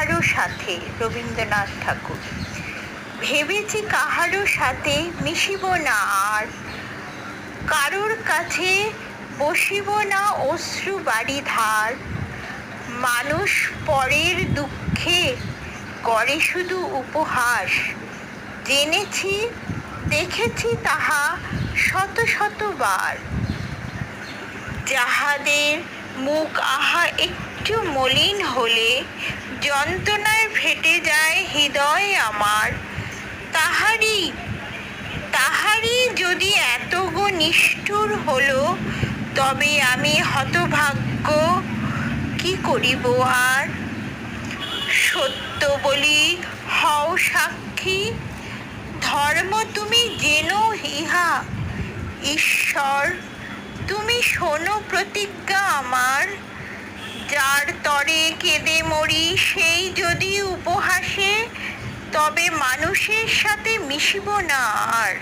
কাহারো সাথে, রবীন্দ্রনাথ ঠাকুর। ভেবেছি কাহারো সাথে মিশিব না আর, কারোর কাছে বসিব না অশ্রু বারি ধার। মানুষ পরের দুঃখে করে শুধু উপহাস, জেনেছি দেখেছি তাহা শত শতবার। যাহাদের মুখ আহা একটু মলিন হলে যন্ত্রণায় ফেটে যায় হৃদয় আমার, তাহারই যদি এত গো নিষ্ঠুর হলো, তবে আমি হতভাগ্য কি করিব আর। সত্য বলি হও সাক্ষী, ধর্ম তুমি জেনো ইহা, ঈশ্বর তুমি শোনো প্রতিজ্ঞা আমার। যার তরে কেঁদে মরি সেই যদি উপহাসে, তবে মানুষের সাথে মিশিব না আর।